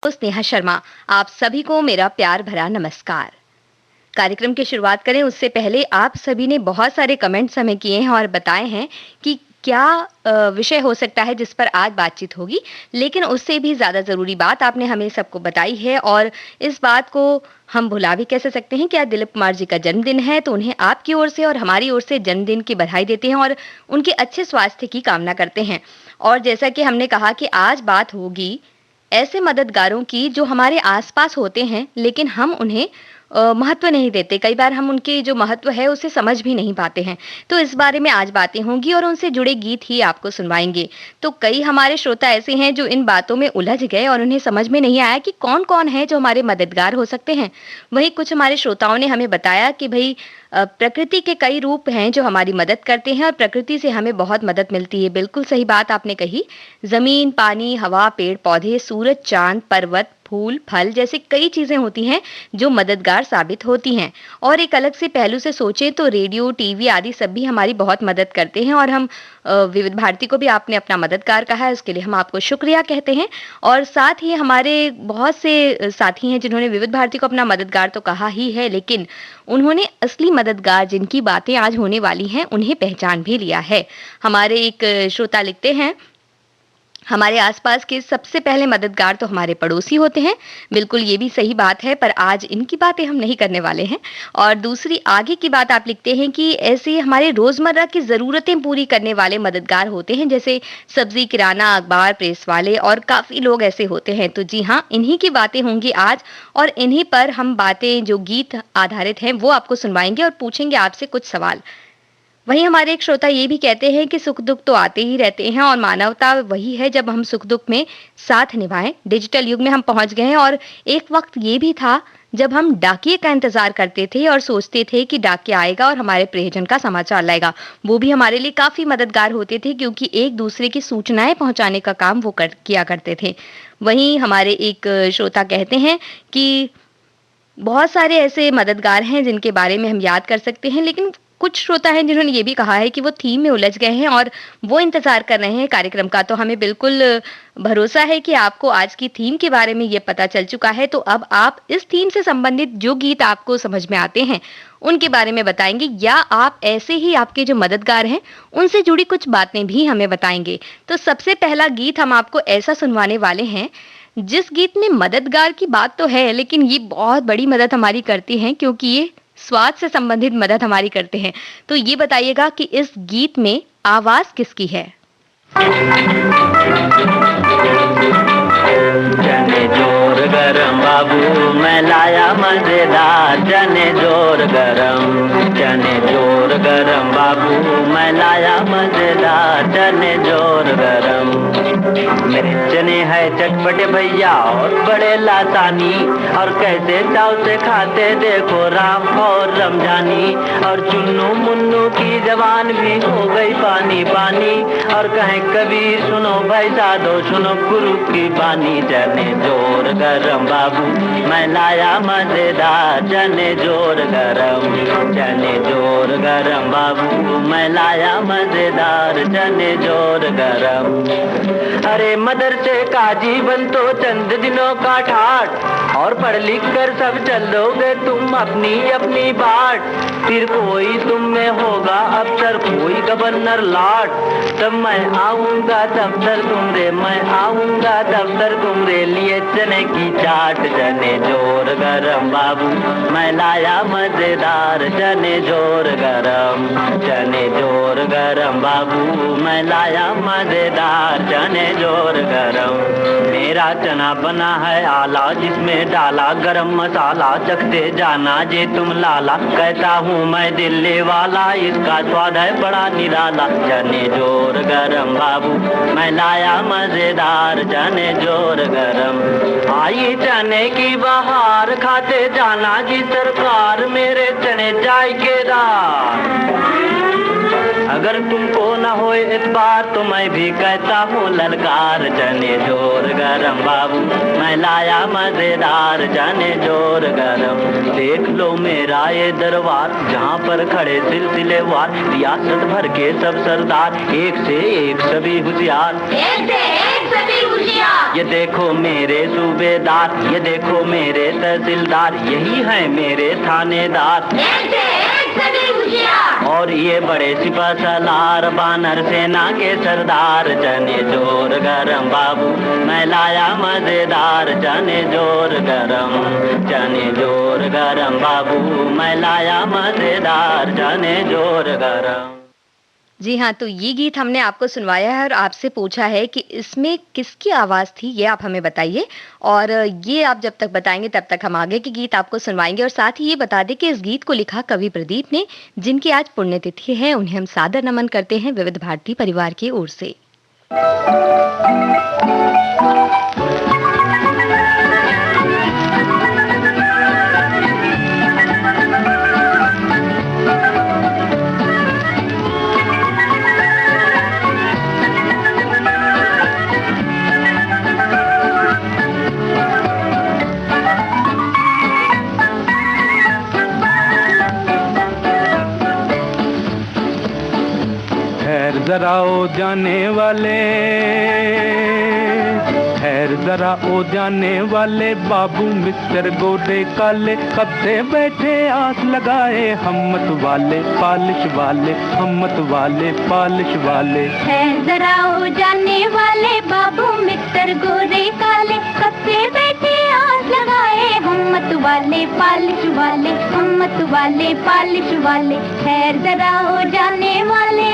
आपको स्नेहा शर्मा। आप सभी को मेरा प्यार भरा नमस्कार। कार्यक्रम की शुरुआत करें उससे पहले आप सभी ने बहुत सारे कमेंट्स हमें किए हैं और बताए हैं कि क्या विषय हो सकता है जिस पर आज बातचीत होगी। लेकिन उससे भी ज़्यादा ज़रूरी बात आपने हमें सबको बताई है और इस बात को हम भुला भी कैसे सकते हैं कि आज दिलीप कुमार जी का जन्मदिन है, तो उन्हें आपकी ओर से और हमारी ओर से जन्मदिन की बधाई देते हैं और उनके अच्छे स्वास्थ्य की कामना करते हैं। और जैसा कि हमने कहा कि आज बात होगी ऐसे मददगारों की जो हमारे आस-पास होते हैं, लेकिन हम उन्हें महत्व नहीं देते। कई बार हम उनके जो महत्व है उसे समझ भी नहीं पाते हैं। तो इस बारे में आज बातें होंगी और उनसे जुड़े गीत ही आपको सुनवाएँगे। तो कई हमारे श्रोता ऐसे हैं जो इन बातों में उलझ गए और उन्हें समझ में नहीं आया कि कौन-कौन है जो हमारे मददगार हो सकते हैं। वहीं कुछ हमारे श्रोताओं ने हमें बताया कि भई प्रकृति के कई रूप हैं जो हमारी मदद करते हैं और प्रकृति से हमें बहुत मदद मिलती है। बिल्कुल सही बात आपने कही। ज़मीन, पानी, हवा, पेड़-पौधे, सूरज, चाँद, पर्वत, फूल, फल जैसी कई चीज़ें होती हैं जो मददगार साबित होती हैं। और एक अलग से पहलू से सोचें तो रेडियो, टीवी आदि सब भी हमारी बहुत मदद करते हैं और हम विविध भारती को भी आपने अपना मददगार कहा है, उसके लिए हम आपको शुक्रिया कहते हैं। और साथ ही हमारे बहुत से साथी हैं जिन्होंने विविध भारती को अपना मददगार तो कहा ही है, लेकिन उन्होंने असली मददगार जिनकी बातें आज होने वाली हैं, उन्हें पहचान भी लिया है। हमारे एक श्रोता लिखते हैं, हमारे आसपास के सबसे पहले मददगार तो हमारे पड़ोसी होते हैं। बिल्कुल ये भी सही बात है, पर आज इनकी बातें हम नहीं करने वाले हैं। और दूसरी आगे की बात आप लिखते हैं कि ऐसे हमारे रोज़मर्रा की ज़रूरतें पूरी करने वाले मददगार होते हैं, जैसे सब्ज़ी, किराना, अखबार, प्रेस वाले और काफ़ी लोग ऐसे होते हैं। तो जी हाँ, इन्हीं की बातें होंगी आज और इन्हीं पर हम बातें जो गीत आधारित हैं, वो आपको सुनवाएँगे और पूछेंगे आपसे कुछ सवाल। वहीं हमारे एक श्रोता ये भी कहते हैं कि सुख-दुख तो आते ही रहते हैं और मानवता वही है जब हम सुख-दुख में साथ निभाएँ। डिजिटल युग में हम पहुँच गए हैं और एक वक़्त ये भी था जब हम डाकिये का इंतज़ार करते थे और सोचते थे कि डाकिया आएगा और हमारे प्रियजन का समाचार लाएगा। वो भी हमारे लिए काफ़ी मददगार होते थे क्योंकि एक-दूसरे की सूचनाएँ पहुँचाने का काम वो किया करते थे। वहीं हमारे एक श्रोता कहते हैं कि बहुत सारे ऐसे मददगार हैं जिनके बारे में हम याद कर सकते हैं, लेकिन कुछ श्रोता हैं जिन्होंने ये भी कहा है कि वो थीम में उलझ गए हैं और वो इंतज़ार कर रहे हैं कार्यक्रम का। तो हमें बिल्कुल भरोसा है कि आपको आज की थीम के बारे में ये पता चल चुका है, तो अब आप इस थीम से संबंधित जो गीत आपको समझ में आते हैं, उनके बारे में बताएँगे या आप ऐसे ही आपके जो मददगार हैं, उनसे जुड़ी कुछ बातें भी हमें बताएँगे। तो सबसे पहला गीत हम आपको ऐसा सुनवाने वाले हैं जिस गीत में मददगार की बात तो है, लेकिन ये बहुत बड़ी मदद हमारी करती हैं क्योंकि ये स्वास्थ्य से संबंधित मदद हमारी करते हैं। तो ये बताइएगा कि इस गीत में आवाज़ किसकी है? चने जोर गरम बाबू मैं लाया मजेदार, चने जोर गरम बाबू मैं लाया मजेदार, चने जोर गरम। मेरे चने है चटपटे भैया और बड़े लासानी, और कैसे चाव से खाते देखो राम और रमजानी। और चुन्नू मुन्नू की जबान भी हो गई पानी पानी, और कहें कबीर सुनो भाई साधो सुनो गुरु की बानी। चने जोर गरम बाबू मैं लाया मजेदार, चने जोर गरम बाबू मैं लाया मजेदार, चने जोर गरम। अरे मदरसे का जीवन तो चंद दिनों का ठाट, और पढ़ लिख कर सब चलोगे तुम अपनी अपनी बाट। फिर कोई तुम में होगा अफसर, कोई गवर्नर लॉर्ड। तब मैं आऊंगा दफ्तर तुमरे, मैं आऊंगा दफ्तर तुमरे लिए चने की चाट। चने जोर गरम बाबू मैं लाया मजेदार, चने जोर गरम बाबू मैं लाया मजेदार, चने जोर गरम। मेरा चना बना है आला जिसमें डाला गरम मसाला, चखते जाना जे तुम लाला। कहता हूँ मैं दिल्ली वाला, इसका स्वाद है बड़ा निराला। चने जोर गरम बाबू मैं लाया मजेदार, चने जोर गरम। आई चने की बहार खाते जाना जी सरकार, मेरे चने जाय के दार। अगर तुमको न हो इतबार तो मैं भी कहता हूँ ललकार। चने जोर गरम बाबू मैं लाया मजेदार, चने जोर गरम। देख लो मेरा ये दरबार जहाँ पर खड़े सिलसिलेवार, रियासत भर के सब सरदार, एक से एक सभी होशियार, एक से एक सभी होशियार। ये देखो मेरे सूबेदार, ये देखो मेरे तहसीलदार, यही है मेरे थानेदार। और ये बड़े सिपह सलार, बानर सेना के सरदार, चने जोर गरम बाबू मैं लाया मजेदार, चने जोर गरम, चने जोर गरम बाबू मैं लाया मजेदार, चने जोर गरम। जी हाँ, तो ये गीत हमने आपको सुनवाया है और आपसे पूछा है कि इसमें किसकी आवाज़ थी, ये आप हमें बताइए। और ये आप जब तक बताएंगे तब तक हम आगे के गीत आपको सुनवाएंगे। और साथ ही ये बता दें कि इस गीत को लिखा कवि प्रदीप ने, जिनकी आज पुण्यतिथि है। उन्हें हम सादर नमन करते हैं विविध भारती परिवार की ओर से। जरा ओ जाने वाले, ठहर जरा ओ जाने वाले, बाबू मिस्टर गोरे काले कब से बैठे आस लगाए, हिम्मत वाले पालिश वाले, हिम्मत वाले पालिश वाले। ठहर जरा ओ जाने वाले, बाबू मिस्टर गोरे काले कब से बैठे आस लगाए, हिम्मत वाले पालिश वाले, हिम्मत वाले पालिश वाले। ठहर जरा ओ जाने वाले।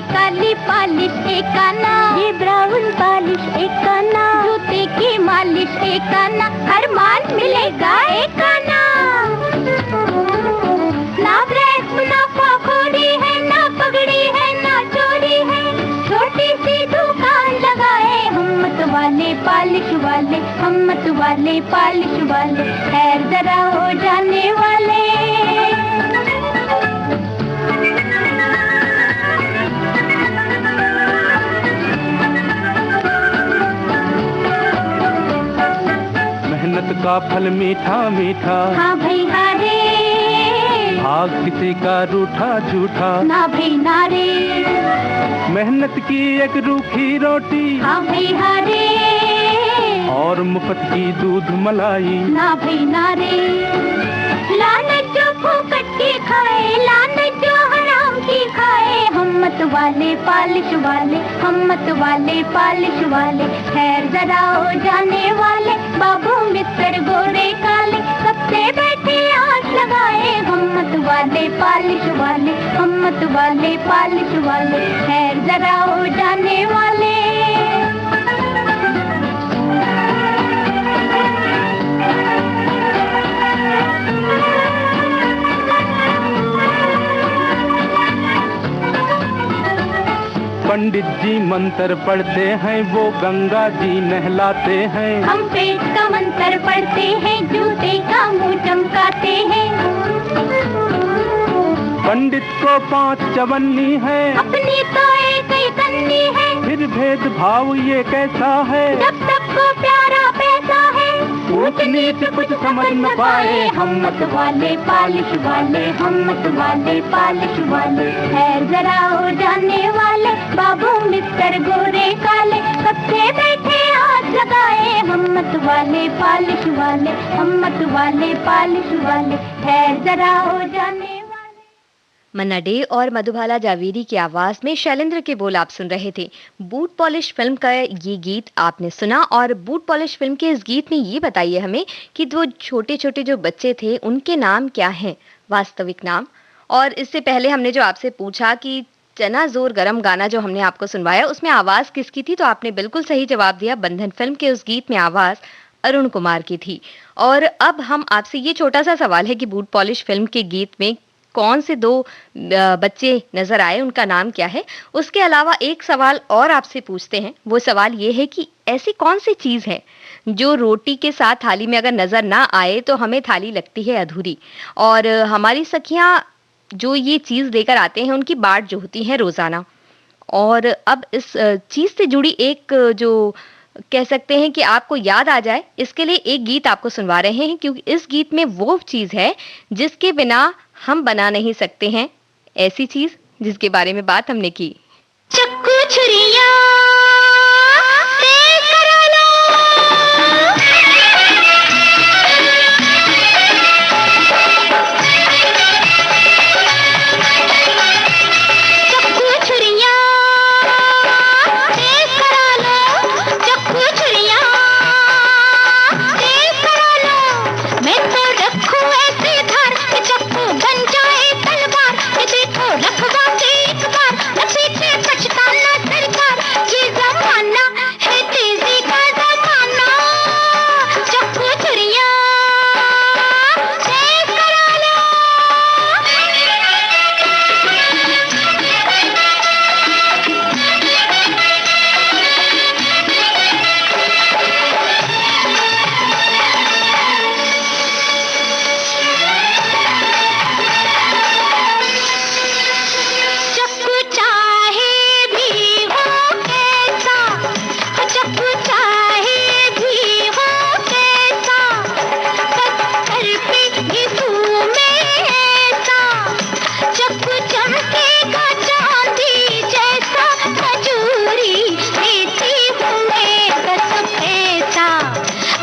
काली पालिश एक आना, ये ब्राउन पालिश एक आना, जूते की मालिश एक आना, हर मान मिलेगा एक आना। ना ब्रेक ना पाखोड़ी है, ना पगड़ी है, ना चोरी है, छोटी सी दुकान लगाए, हिम्मत वाले पालिश वाले, हिम्मत वाले पालिश वाले। ठहर जरा हो जाने वाले। मेहनत का फल मीठा मीठा, हाँ भाई हाँ रे, भाग किसी का रूठा झूठा, ना भाई ना रे, मेहनत की एक रूखी रोटी, हाँ भाई हाँ रे, और मुफ्त की दूध मलाई, ना भाई ना रे। लानत जो फूकट की खाए, लानत जो हराम की खाए, हिम्मत वाले पालिश वाले, हिम्मत वाले पालिश वाले। ठहर जरा हो जाने वाले, बाबू मिस्टर गोरे काले कब से बैठे आस लगाए, हिम्मत वाले पालिश वाले, हिम्मत वाले पालिश वाले। ठहर जरा हो जाने वाले। पंडित जी मंत्र पढ़ते हैं, वो गंगा जी नहलाते हैं, हम पेट का मंत्र पढ़ते हैं, जूते का मुंह चमकाते हैं। पंडित को 5 चवन्नी है, अपनी तो एक ही कन्नी है, फिर भेदभाव ये कैसा है, जब सबको प्यारा पैसा है, ऊंच नीच कुछ समझ न पाए, हिम्मत वाले पालिश वाले, हिम्मत वाले पालिश वाले। ठहर जरा हो जाने वाले, बाबू मिस्टर गोरे काले कब से बैठे हाथ लगाए, हिम्मत वाले पालिश वाले, हिम्मत वाले पालिश वाले। ठहर जरा हो जाने वाले। मन्ना डे और मधुबाला जावेरी की आवाज में शैलेंद्र के बोल आप सुन रहे थे। बूट पॉलिश फिल्म का ये गीत आपने सुना। और बूट पॉलिश फिल्म के इस गीत में ये बताइए हमें कि वो छोटे छोटे जो बच्चे थे उनके नाम क्या हैं, वास्तविक नाम। और इससे पहले हमने जो आपसे पूछा कि चना जोर गरम गाना जो हमने आपको सुनवाया उसमें आवाज किसकी थी, तो आपने बिल्कुल सही जवाब दिया। बंधन फिल्म के उस गीत में आवाज अरुण कुमार की थी। और अब हम आपसे ये छोटा सा सवाल है कि बूट पॉलिश फिल्म के गीत में कौन से 2 बच्चे नजर आए, उनका नाम क्या है। उसके अलावा एक सवाल और आपसे पूछते हैं। वो सवाल ये है कि ऐसी कौन सी चीज है जो रोटी के साथ थाली में अगर नजर ना आए तो हमें थाली लगती है अधूरी। और हमारी सखियां जो ये चीज लेकर आते हैं उनकी बाट जो होती है रोजाना। और अब इस चीज से जुड़ी एक जो कह सकते हैं कि आपको याद आ जाए, इसके लिए एक गीत आपको सुनवा रहे हैं, क्योंकि इस गीत में वो चीज है जिसके बिना हम बना नहीं सकते हैं ऐसी चीज जिसके बारे में बात हमने की। चक्कू छुरियां तेज करा लो, चक्कू छुरियां तेज करा लो, चक्कू छुरियां तेज करा लो। मैं तो रखूं ऐसी धार कि चक्कू बन जाए तलवार, कि देखो रखवा के एक बार न पीछे पछताना सरकार। ये जमाना है तेजी का जमाना, चक्कू छुरियां तेज करा लो। चक्कू चाहे भी हो कैसा, चक्कू चाहे भी हो कैसा, पत्थर पे घिसू में ऐसा, चक्कू चमकेगा चांदी जैसा। मजूरी लेती हूँ मैं 10 पैसा,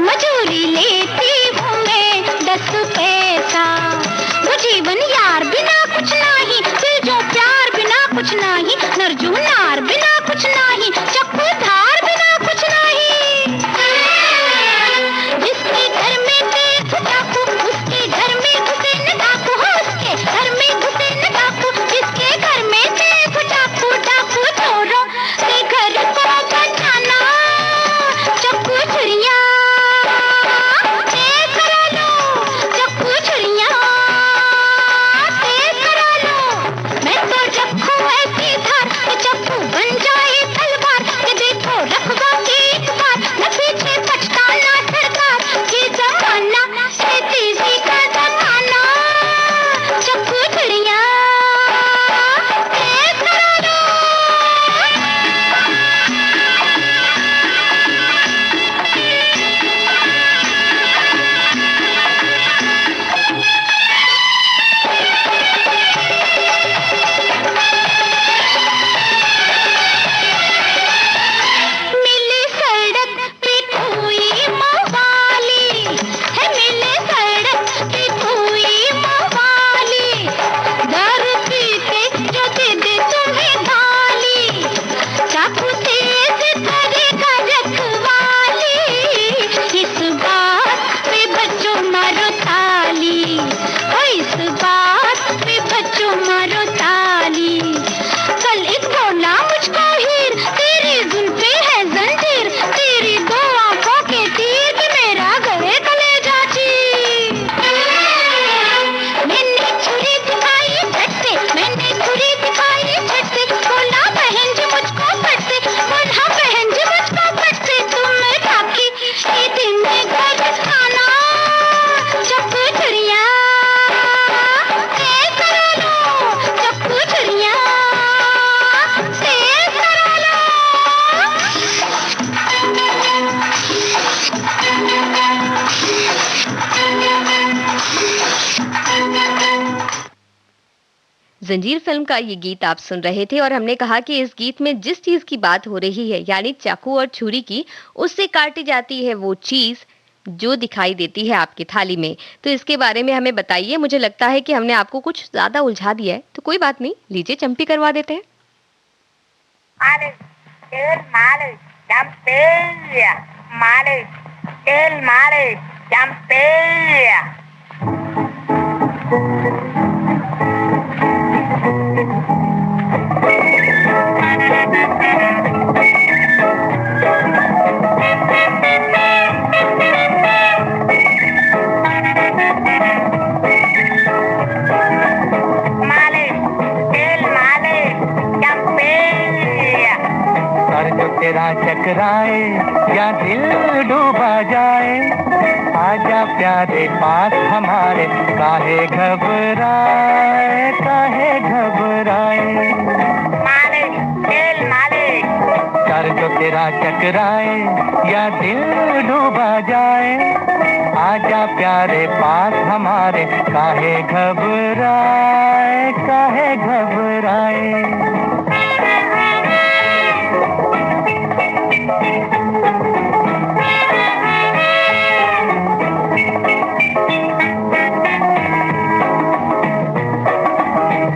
मजूरी लेती हूँ मैं 10 पैसा। वो जीवन यार बिना कुछ नहीं, दिल जो प्यार बिना कुछ नहीं, नरजू नार बिना कुछ नहीं, चक्कू धार बिना कुछ नहीं। जिसके घर में तेज डाकू उसके घर में घुसे न डाकू, हो उसके घर में घुसे न डाकू। जिसके घर में तेज डाकू, डाकू चोरों के घर को बचाना, चक्कू छुरियां तेज करा लो, चक्कू छुरियां तेज करा लो। मैं तो रखूं ऐसी धार कि चक्कू बन जाए तलवार, कि देखो रखवा के एक बार न पीछे पछताना सरकार। ये जमाना है तेजी का जमाना, चक्कू छुरियां तेज करा लो। मिली सड़क पे कोई मवाली है, मिली सड़क पे कोई मवाली, दारू पीते जो दे दे तुम्हें गाली, चाकू तेज करेगा रखवाली। इस बात पे बच्चों मारो ताली, ओ इस बात पे बच्चों मारो ताली। कल एक बोला मुझको हीर, तेरी जुल्फे है जंजीर, तेरी 2 आंखों के तीर कि मेरा गए कलेजा चीर। मैंने छुरी दिखाई झट से, मैंने छुरी दिखाई झट से, बोला बहन जी मुझको फट से, बोला बहन जी मुझको फट से। तुम राखी के दिन में घर आना, चक्कू छुरियां तेज करा लो, चक्कू छुरियां तेज करा लो। जंजीर फिल्म का ये गीत आप सुन रहे थे और हमने कहा कि इस गीत में जिस चीज की बात हो रही है यानी चाकू और छुरी की, उससे काटी जाती है वो चीज जो दिखाई देती है आपकी थाली में। तो इसके बारे में हमें बताइए। मुझे लगता है कि हमने आपको कुछ ज्यादा उलझा दिया है, तो कोई बात नहीं, लीजिए चंपी करवा देते हैं। Males, el males, champella. Males, el males, champella. Males, el males, champella. Sir जो तेरा चकराए या दिल डूबा जाए, आजा प्यारे पास हमारे, काहे घबराए, काहे घबराए। Males, el males. सर जो तेरा चकराए या दिल डूबा जाए, आजा प्यारे पास हमारे, काहे घबराए, काहे घबराए।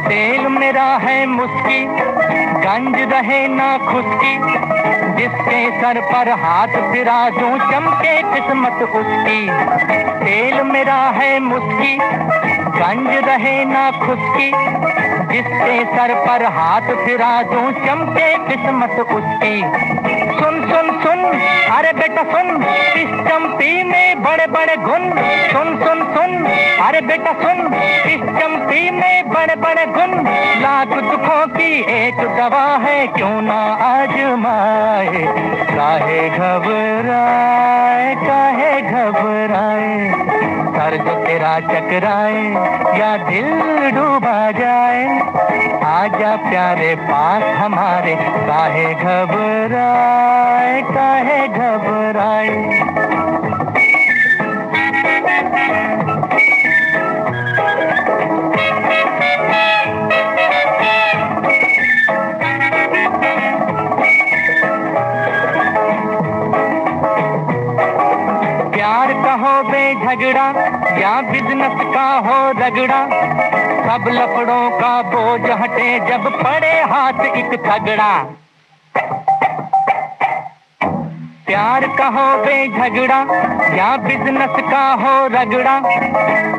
तेल मेरा है मुस्की, गंज रहे ना खुशकी, जिसके सर पर हाथ फिरा दूं चमके किस्मत उसकी। तेल मेरा है मुस्की, गंज रहे ना खुशकी, जिसके सर पर हाथ फिरा दूं चमके किस्मत उसकी। सुन सुन सुन, अरे बेटा सुन, इस चंपी में बड़े बड़े गुण। सुन सुन सुन, अरे बेटा सुन, इस चंपी में बड़े बड़े गुण। लाख दुखों की एक दवा है, क्यों ना आजमाए। काहे घबराए, काहे घबराए। सर जो तेरा चकराए या दिल डूबा जाए, आजा प्यारे पास हमारे, काहे घबराए, काहे घबराए। प्यार का हो बेझगड़ा या बिजनेस का हो रगड़ा, सब लफड़ों का बोझ हटे जब पड़े हाथ एक तगड़ा। प्यार का हो बेझगड़ा या बिजनेस का हो रगड़ा,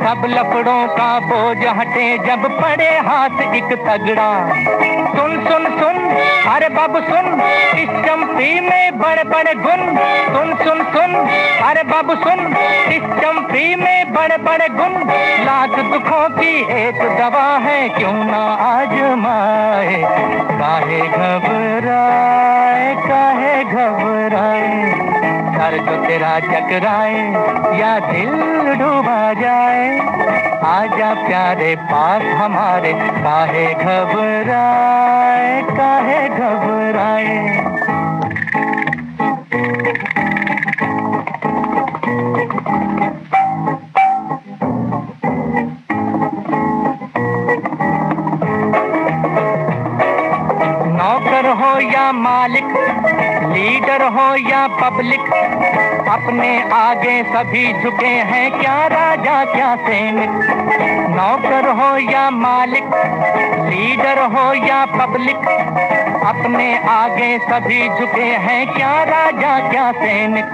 सब लफड़ों का बोझ हटे जब पड़े हाथ एक तगड़ा। सुन सुन सुन, अरे बाबू सुन, इस चंपी में बड़े बड़े गुण। सुन सुन सुन, अरे बाबू सुन, इस चंपी में बड़े बड़े गुण। लाख दुखों की एक दवा है, क्यों ना आजमाए। काहे घबराए, काहे घबराए। सर जो तेरा चकराए या दिल डूबा जाए, आजा प्यारे पास हमारे, काहे घबराए, काहे घबराए। नौकर हो या मालिक, लीडर हो या पब्लिक, अपने आगे सभी झुके हैं, क्या राजा क्या सैनिक। नौकर हो या मालिक, लीडर हो या पब्लिक, अपने आगे सभी झुके हैं, क्या राजा क्या सैनिक।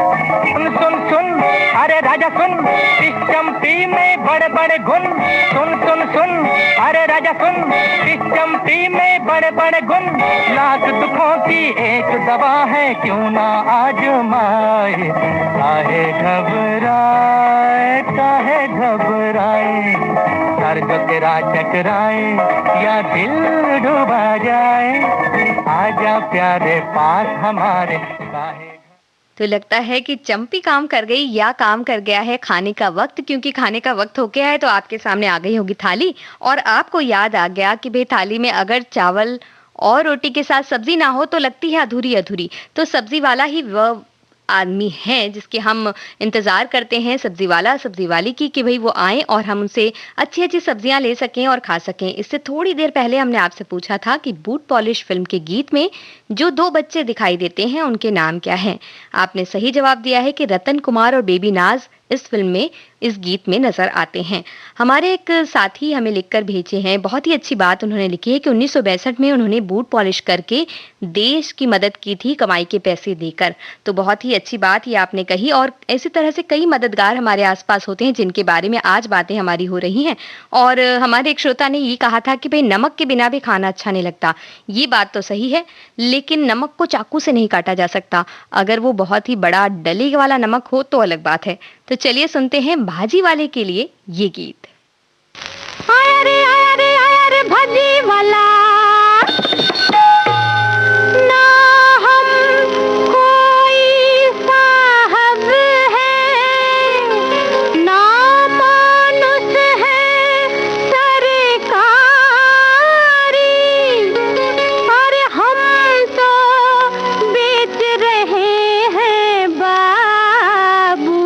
सुन सुन सुन, अरे राजा सुन, इस चंपी में बड़े बड़े गुण। सुन सुन सुन, अरे राजा सुन, इस चंपी में बड़े बड़े गुण। लाख दुखों की एक दवा है, क्यों ना आजमाए। काहे घबराए, काहे घबराए। सर जो तेरा चकराए या दिल डूबा जाए, आजा प्यारे पास हमारे, काहे। तो लगता है कि चंपी काम कर गई या काम कर गया है खाने का वक्त, क्योंकि खाने का वक्त हो गया है तो आपके सामने आ गई होगी थाली, और आपको याद आ गया कि भाई थाली में अगर चावल और रोटी के साथ सब्जी ना हो तो लगती है अधूरी अधूरी। तो सब्जी वाला ही वह आदमी है जिसके हम इंतजार करते हैं, सब्जी वाला सब्जी वाली की, कि भाई वो आए और हम उनसे अच्छी अच्छी सब्जियां ले सकें और खा सकें। इससे थोड़ी देर पहले हमने आपसे पूछा था कि बूट पॉलिश फिल्म के गीत में जो दो बच्चे दिखाई देते हैं उनके नाम क्या हैं। आपने सही जवाब दिया है कि रतन कुमार और बेबी नाज इस फिल्म में इस गीत में नजर आते हैं। हमारे एक साथी हमें लिखकर भेजे हैं, बहुत ही अच्छी बात उन्होंने लिखी है कि 1962 में उन्होंने बूट पॉलिश करके देश की मदद की थी कमाई के पैसे देकर। तो बहुत ही अच्छी बात ये आपने कही, और इसी तरह से कई मददगार हमारे आसपास होते हैं जिनके बारे में आज बातें हमारी हो रही हैं। और हमारे एक श्रोता ने ये कहा था कि भाई नमक के बिना भी खाना अच्छा नहीं लगता। ये बात तो सही है, लेकिन नमक को चाकू से नहीं काटा जा सकता। अगर वो बहुत ही बड़ा डले वाला नमक हो तो अलग बात है। तो चलिए सुनते हैं भाजी वाले के लिए ये गीत। आया रे आया रे आया रे भाजी वाला, ना हम कोई साहब है, ना मानुस है सरकारी, अरे हम तो बेच रहे हैं बाबू।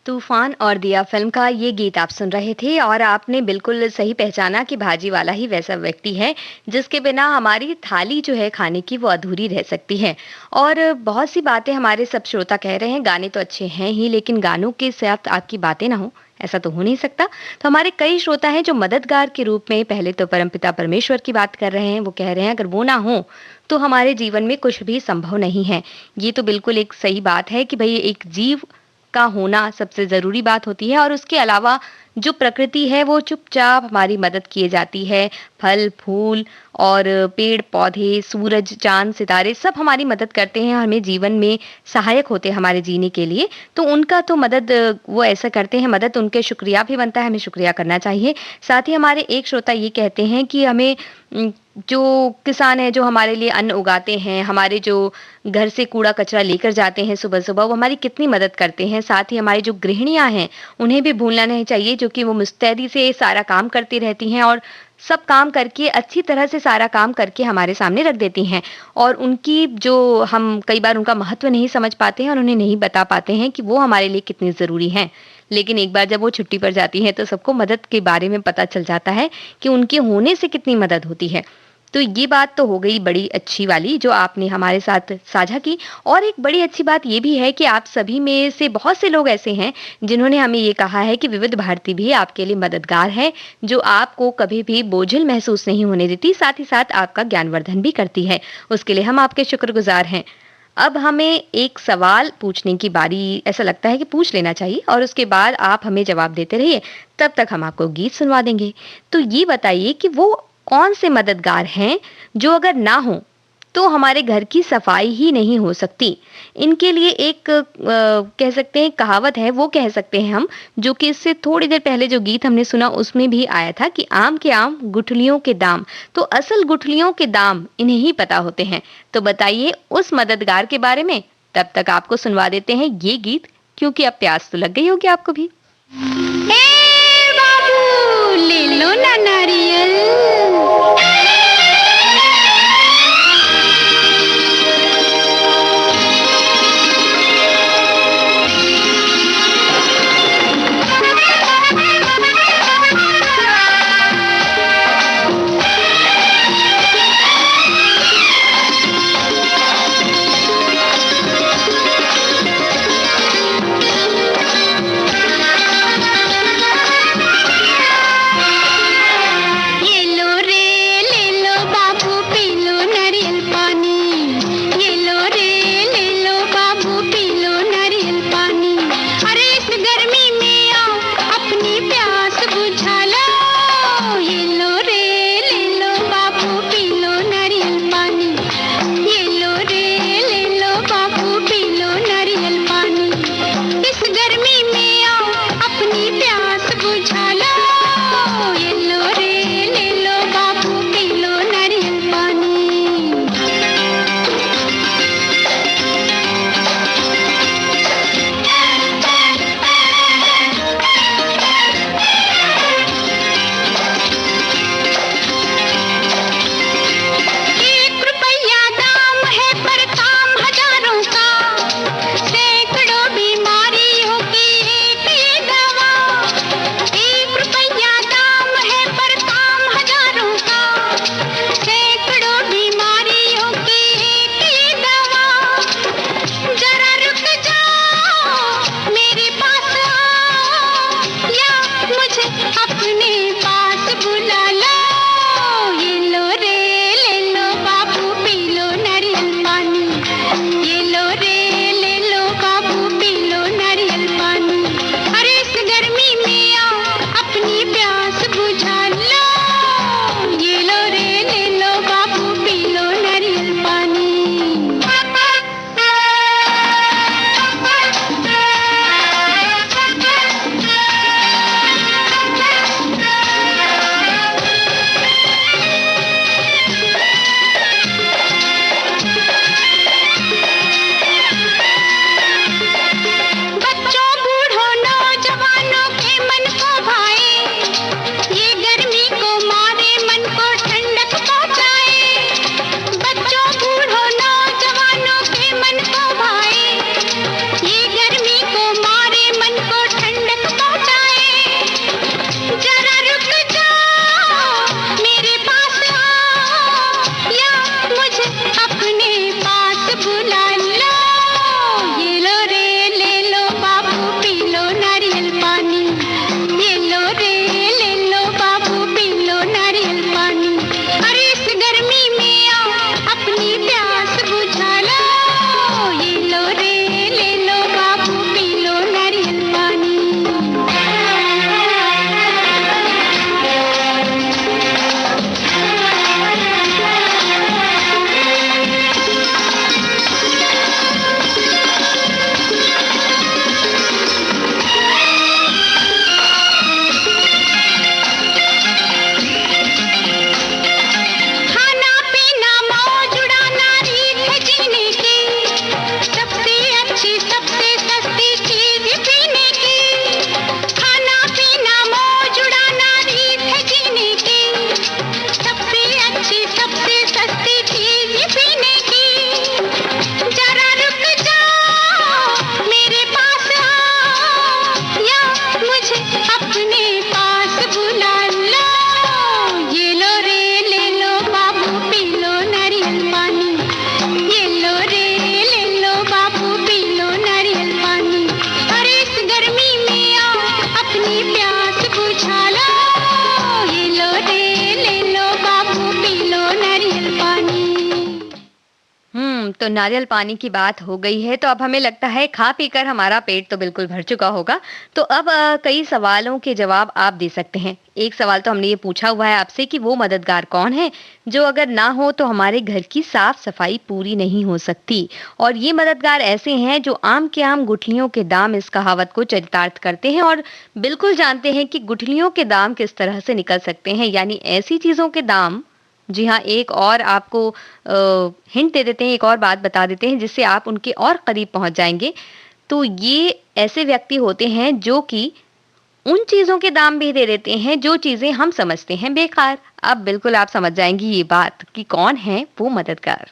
तूफान और दिया फिल्म का ये गीत आप सुन रहे थे और आपने बिल्कुल सही पहचाना कि भाजी वाला ही वैसा व्यक्ति है जिसके बिना हमारी थाली जो है खाने की वो अधूरी रह सकती है। और बहुत सी बातें हमारे सब श्रोता कह रहे हैं गाने तो अच्छे हैं ही लेकिन गानों के साथ आपकी बातें ना हो ऐसा तो हो नहीं सकता। तो हमारे कई श्रोता हैं जो मददगार के रूप में पहले तो परमपिता परमेश्वर की बात कर रहे हैं। वो कह रहे हैं अगर वो ना हो तो हमारे जीवन में कुछ भी संभव नहीं है। ये तो बिल्कुल एक सही बात है कि भाई एक जीव का होना सबसे ज़रूरी बात होती है और उसके अलावा जो प्रकृति है वो चुपचाप हमारी मदद किए जाती है। फल, फूल और पेड़-पौधे, सूरज, चाँद, सितारे सब हमारी मदद करते हैं, हमें जीवन में सहायक होते हैं हमारे जीने के लिए। तो उनका तो मदद वो ऐसा करते हैं मदद उनके शुक्रिया भी बनता है, हमें शुक्रिया करना चाहिए। साथ ही हमारे एक श्रोता ये कहते हैं कि हमें जो किसान हैं जो हमारे लिए अन्न उगाते हैं, हमारे जो घर से कूड़ा-कचरा लेकर जाते हैं सुबह-सुबह वो हमारी कितनी मदद करते हैं। साथ ही हमारी जो गृहिणियाँ हैं, उन्हें भी भूलना नहीं चाहिए जो कि वो मुस्तैदी से सारा काम करती रहती हैं और सब काम करके अच्छी तरह से सारा काम करके हमारे सामने रख देती हैं। और उनकी जो हम कई बार उनका महत्व नहीं समझ पाते हैं और उन्हें नहीं बता पाते हैं कि वो हमारे लिए कितनी ज़रूरी हैं। लेकिन एक बार जब वो छुट्टी पर जाती हैं तो सबको मदद के बारे में पता चल जाता है कि उनके होने से कितनी मदद होती है। तो ये बात तो हो गई बड़ी अच्छी वाली जो आपने हमारे साथ साझा की। और एक बड़ी अच्छी बात ये भी है कि आप सभी में से बहुत से लोग ऐसे हैं जिन्होंने हमें ये कहा है कि विविध भारती भी आपके लिए मददगार है, जो आपको कभी भी बोझिल महसूस नहीं होने देती, साथ ही साथ आपका ज्ञानवर्धन भी करती है। उसके लिए हम आपके शुक्रगुजार हैं। अब हमें एक सवाल पूछने की बारी ऐसा लगता है कि पूछ लेना चाहिए और उसके बाद आप हमें जवाब देते रहिए, तब तक हम आपको गीत सुनवा देंगे। तो ये बताइए कि वो कौन से मददगार हैं जो अगर ना हो तो हमारे घर की सफाई ही नहीं हो सकती। इनके लिए एक कह सकते हैं कहावत है, वो कह सकते हैं हम, जो कि इससे थोड़ी देर पहले जो गीत हमने सुना उसमें भी आया था कि आम के आम गुठलियों के दाम। तो असल गुठलियों के दाम इन्हें ही पता होते हैं। तो बताइए उस मददगार के बारे में। तब तक आपको सुनवा देते हैं ये गीत, क्योंकि अब प्यास तो लग गई होगी आपको भी। ए बाबू ले लो ना नारियल। तो नारियल पानी की बात हो गई है, तो अब हमें लगता है खा पीकर हमारा पेट तो बिल्कुल भर चुका होगा। तो अब कई सवालों के जवाब आप दे सकते हैं। एक सवाल तो हमने ये पूछा हुआ है आपसे कि वो मददगार कौन है जो अगर ना हो तो हमारे घर की साफ सफाई पूरी नहीं हो सकती। और ये मददगार ऐसे हैं जो आम के आम गुठलियों के दाम इस कहावत को चरितार्थ करते हैं और बिल्कुल जानते हैं कि गुठलियों के दाम किस तरह से निकल सकते हैं, यानी ऐसी चीजों के दाम। जी हाँ, एक और आपको हिंट दे देते हैं, एक और बात बता देते हैं जिससे आप उनके और करीब पहुंच जाएंगे। तो ये ऐसे व्यक्ति होते हैं जो कि उन चीजों के दाम भी दे देते हैं जो चीजें हम समझते हैं बेकार। अब बिल्कुल आप समझ जाएंगी ये बात कि कौन है वो मददगार।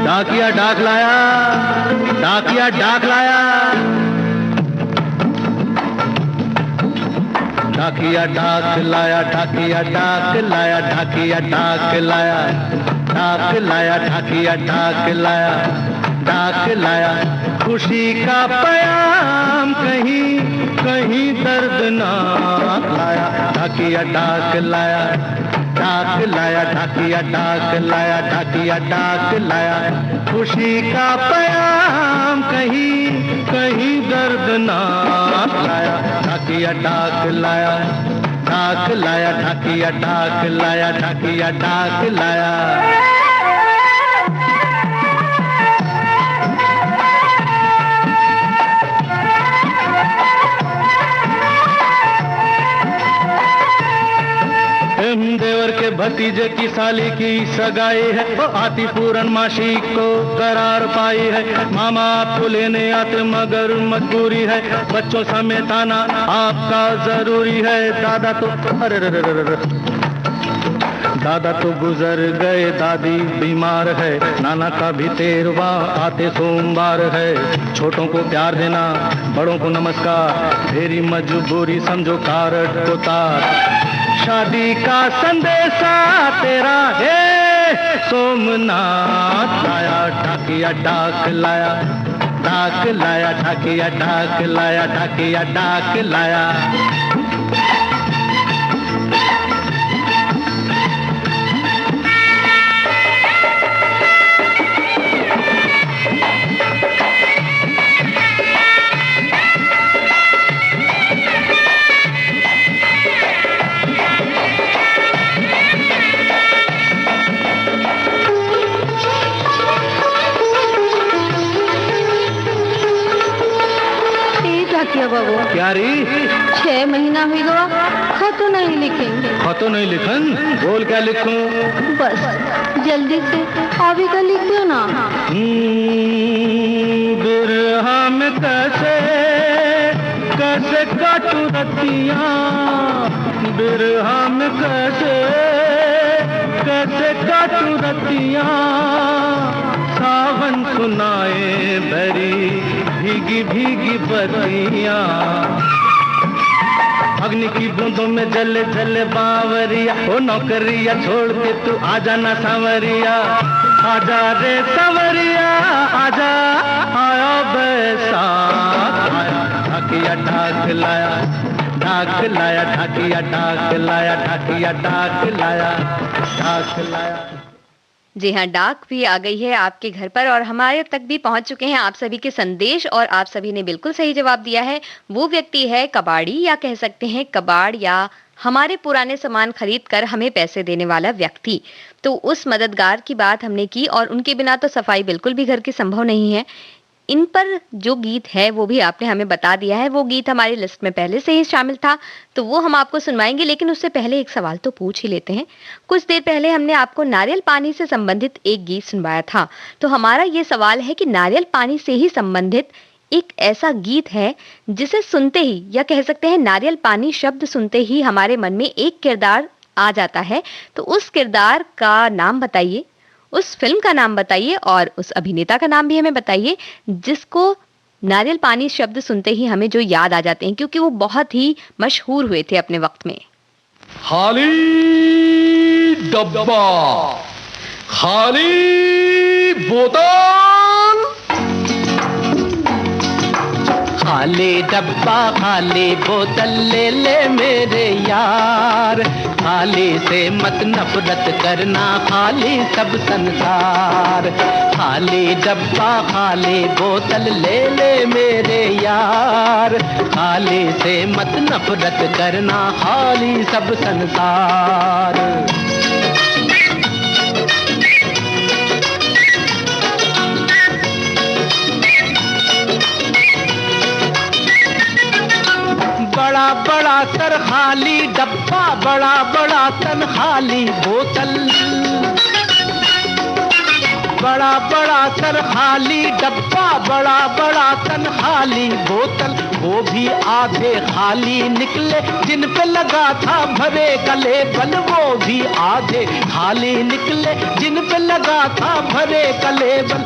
डाकिया डाक लाया, डाकिया डाक लाया, डाकिया डाक लाया, डाकिया डाक लाया, डाकिया डाक लाया, डाक लाया, डाकिया डाक लाया, डाक लाया, खुशी का पयाम कहीं कहीं दर्दनाक लाया, डाकिया डाक लाया, डाक लाया, डाकिया डाक लाया, डाकिया डाक लाया, खुशी का पयाम कहीं कहीं दर्दनाक लाया, डाकिया डाक लाया, डाक लाया, डाकिया डाक लाया, डाकिया डाक लाया। देवर के भतीजे की साली की सगाई है, वो आती पूरन मासी को करार पाई है। मामा आपको लेने आते मगर मजबूरी है, बच्चों समेत आना आपका जरूरी है। दादा तो अरे दादा तो गुजर गए, दादी बीमार है, नाना का भी 13वां आते सोमवार है। छोटों को प्यार देना, बड़ों को नमस्कार, तेरी मजबूरी समझो कारट को तार। शादी का संदेशा तेरा है सोमनाथ लाया, डाकिया डाक लाया, डाक लाया, डाकिया डाक लाया, डाकिया डाक लाया। किया बाबू क्या री 6 महीना हुई गवा, खतो नहीं लिखेंगे। खतो नहीं लिखन, बोल क्या लिखूं? बस जल्दी से अभी का लिख दो ना। बिरहा में कैसे कैसे काटू रतियां, बिरहा में कैसे कैसे काटू रतियां, सावन सुनाए बरी भीगी भीगी बतियां। अग्नि की बूंदों में जले जले बावरिया, ओ नौकरिया छोड़ के तू आजा ना सांवरिया, आजा रे सांवरिया आजा, आया बैसाख आया, ढाकिया ढाक लाया, ढाक लाया, ढाकिया ढाक लाया, ढाकिया ढाक लाया, ढाक लाया। जी हाँ, डाक भी आ गई है आपके घर पर और हमारे तक भी पहुंच चुके हैं आप सभी के संदेश और आप सभी ने बिल्कुल सही जवाब दिया है। वो व्यक्ति है कबाड़ी, या कह सकते हैं कबाड़, या हमारे पुराने सामान खरीद कर हमें पैसे देने वाला व्यक्ति। तो उस मददगार की बात हमने की और उनके बिना तो सफाई बिल्कुल भी घर की संभव नहीं है। इन पर जो गीत है वो भी आपने हमें बता दिया है, वो गीत हमारी लिस्ट में पहले से ही शामिल था, तो वो हम आपको सुनवाएंगे। लेकिन उससे पहले एक सवाल तो पूछ ही लेते हैं। कुछ देर पहले हमने आपको नारियल पानी से संबंधित एक गीत सुनवाया था, तो हमारा ये सवाल है कि नारियल पानी से ही संबंधित एक ऐसा गीत है जिसे सुनते ही, या कह सकते हैं नारियल पानी शब्द सुनते ही हमारे मन में एक किरदार आ जाता है, तो उस किरदार का नाम बताइए, उस फिल्म का नाम बताइए और उस अभिनेता का नाम भी हमें बताइए जिसको नारियल पानी शब्द सुनते ही हमें जो याद आ जाते हैं, क्योंकि वो बहुत ही मशहूर हुए थे अपने वक्त में। खाली डब्बा, खाली बोतल, खाली डब्बा खाली बोतल ले ले मेरे यार, खाली से मत नफरत करना खाली सब संसार। खाली डब्बा खाली बोतल ले ले मेरे यार, खाली से मत नफरत करना खाली सब संसार। बड़ा बड़ा सर खाली डब्बा, बड़ा बड़ा तन खाली बोतल, बड़ा बड़ा सर खाली डब्बा, बड़ा बड़ा तन खाली बोतल। वो भी आधे खाली निकले जिन पे लगा था भरे का लेबल, वो भी आधे खाली निकले जिन पे लगा था भरे का लेबल।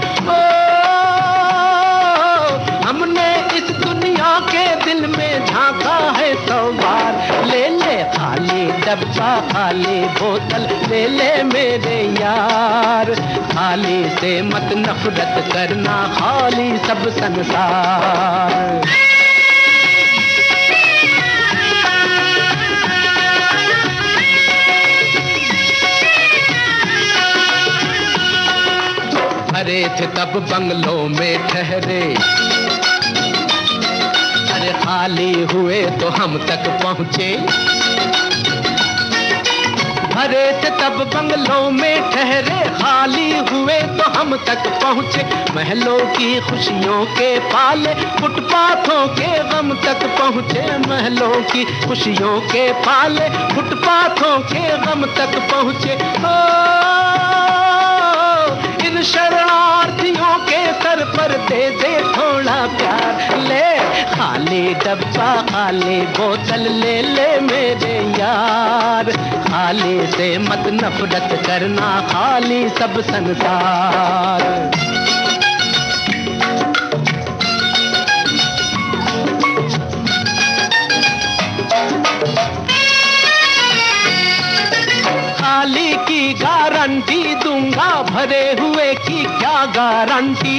हमने इस दुनिया के दिल में झांका है 100 बार, ले ले खाली डब्बा खाली बोतल ले ले मेरे यार, खाली से मत नफरत करना खाली सब संसार। भरे थे तब बंगलों में ठहरे, अरे खाली हुए तो हम तक पहुंचे। भरे थे तब बंगलों में ठहरे, खाली हुए तो हम तक पहुंचे। महलों की खुशियों के पाले फुटपाथों के गम तक पहुंचे, महलों की खुशियों के पाले फुटपाथों के गम तक पहुंचे। इन शरणार्थियों के सर पर दे दे थोड़ा प्यार, ले खाली डब्बा खाली बोतल ले ले मेरे यार, खाली से मत नफरत करना खाली सब संसार। खाली की गारंटी दूंगा, भरे हुए की क्या गारंटी।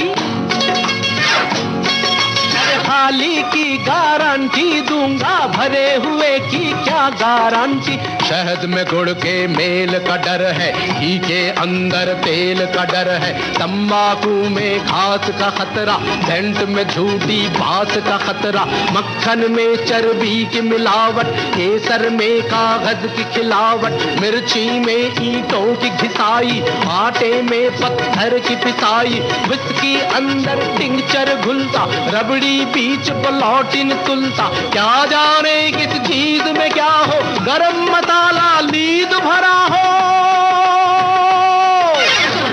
खाली की गारंटी दूंगा, भरे हुए की क्या गारंटी। शहद में गुड़ के मेल का डर है, घी के अंदर तेल का डर है, तंबाकू में घास का खतरा, सेंट में झूठी बात का खतरा, मक्खन में चर्बी की मिलावट, केसर में कागज की खिलावट, मिर्ची में ईंटों की घिसाई, आटे में पत्थर की पिसाई, विस्की अंदर टिंचर घुलता, रबड़ी बीच प्लॉटिन तुलता। क्या जाने किस चीज में क्या हो, गरम मसाला नींद भरा हो।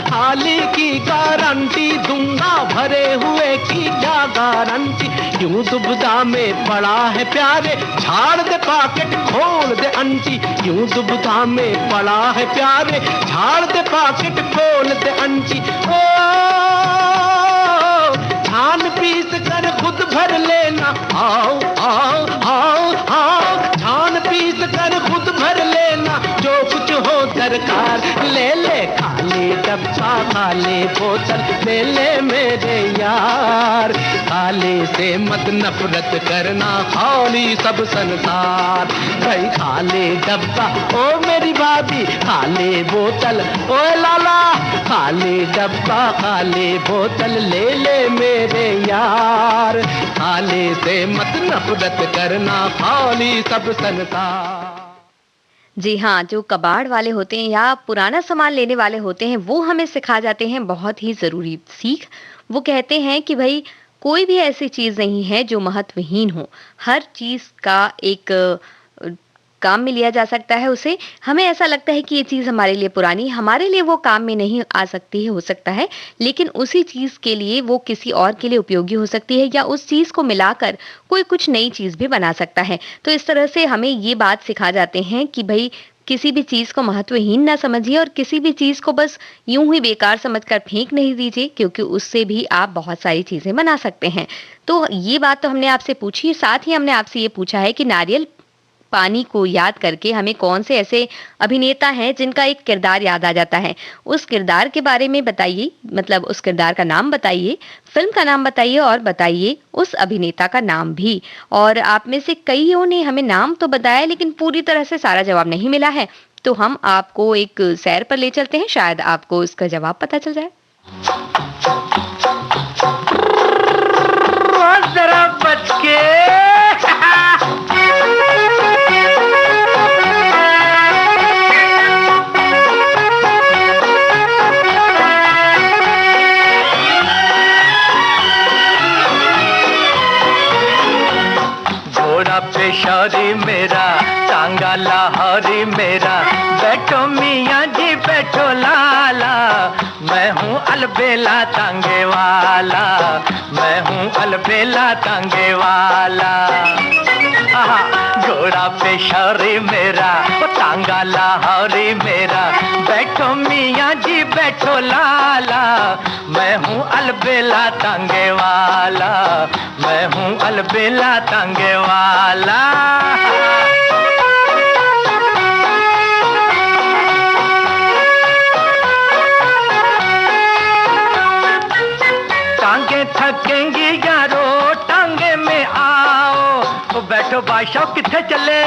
खाली की गारंटी दूंगा, भरे हुए की क्या गारंटी। क्यों दुबदा में पड़ा है प्यारे, झाड़ दे पॉकेट खोल दे अंटी। क्यों दुबदा में पड़ा है प्यारे, झाड़ दे पॉकेट खोल दे अंटी। ओ छान पीस कर खुद भर लेना, आओ आओ आओ आओ, छान पीस कर खुद भर लेना, जो कुछ हो दरकार ले ले खाली डब्बा खाली बोतल ले ले मेरे यार, खाली से मत नफरत करना खाली सब संसार। भाई खाली डब्बा ओ मेरी भाभी, खाली बोतल ओ लाला, खाली डब्बा खाली बोतल ले ले मेरे यार, खाली से मत नफरत करना खाली सब संसार। जी हाँ, जो कबाड़ वाले होते हैं या पुराना सामान लेने वाले होते हैं, वो हमें सिखा जाते हैं बहुत ही ज़रूरी सीख। वो कहते हैं कि भाई कोई भी ऐसी चीज़ नहीं है जो महत्वहीन हो, हर चीज़ का एक काम में लिया जा सकता है उसे। हमें ऐसा लगता है कि ये चीज़ हमारे लिए पुरानी, हमारे लिए वो काम में नहीं आ सकती है, हो सकता है, लेकिन उसी चीज़ के लिए वो किसी और के लिए उपयोगी हो सकती है, या उस चीज़ को मिलाकर कोई कुछ नई चीज़ भी बना सकता है। तो इस तरह से हमें ये बात सिखा जाते हैं कि भाई किसी भी चीज़ को महत्वहीन ना समझिए और किसी भी चीज़ को बस यूं ही बेकार समझकर फेंक नहीं दीजिए, क्योंकि उससे भी आप बहुत सारी चीज़ें बना सकते हैं। तो ये बात तो हमने आपसे पूछी, साथ ही हमने आपसे ये पूछा है कि नारियल पानी को याद करके हमें कौन से ऐसे अभिनेता हैं जिनका एक किरदार याद आ जाता है। उस किरदार के बारे में बताइए, मतलब उस किरदार का नाम बताइए, फिल्म का नाम बताइए और बताइए उस अभिनेता का नाम भी। और आप में से कईयों ने हमें नाम तो बताया लेकिन पूरी तरह से सारा जवाब नहीं मिला है, तो हम आपको एक सैर पर ले चलते हैं, शायद आपको इसका जवाब पता चल जाए। जरा बच के घोड़ा पेशौरी मेरा, टांगा लाहौरी मेरा, बैठो मियाँ जी बैठो लाला, मैं हूँ अलबेला टांगे वाला, मैं हूँ अलबेला टांगे वाला। घोड़ा पेशौरी मेरा, टांगा लाहौरी मेरा, बैठो मियाँ जी बैठो लाला, मैं हूँ अलबेला टांगे वाला, मैं हूँ अलबेला टांगे वाला। टांगे थकेंगी यारो टांगे में आओ, तो बैठो बादशाह किथे चले,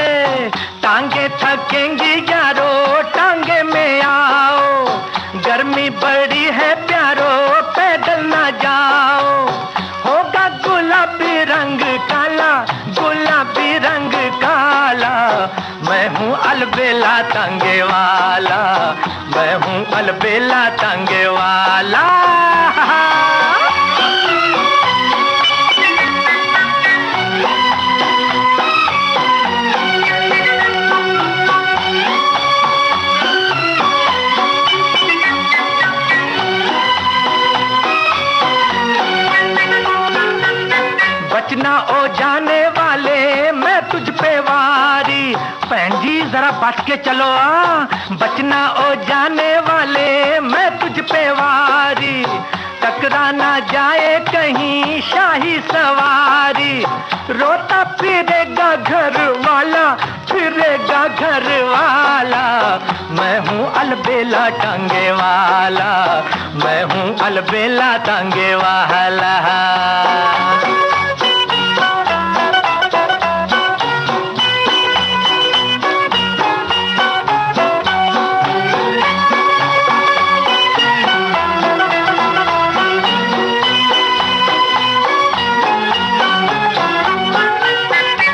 टांगे थकेंगी यारो टांगे में आओ, गर्मी बड़ी है प्यारो पैदल ना जाओ, होगा गुलाबी रंग काला, गुलाबी रंग काला, मैं हूँ अलबेला टांगे वाला, मैं हूँ अलबेला टांगे वाला। बचना ओ जाने वाले मैं तुझ पे वारी, बहन जी जरा बच के चलो बचना ओ जाने वाले मैं तुझ पे वारी, टकरा ना जाए कहीं शाही सवारी, रोता फिरेगा घर वाला, फिरेगा घर वाला, मैं हूँ अलबेला टांगे वाला, मैं हूँ अलबेला टांगे वाला।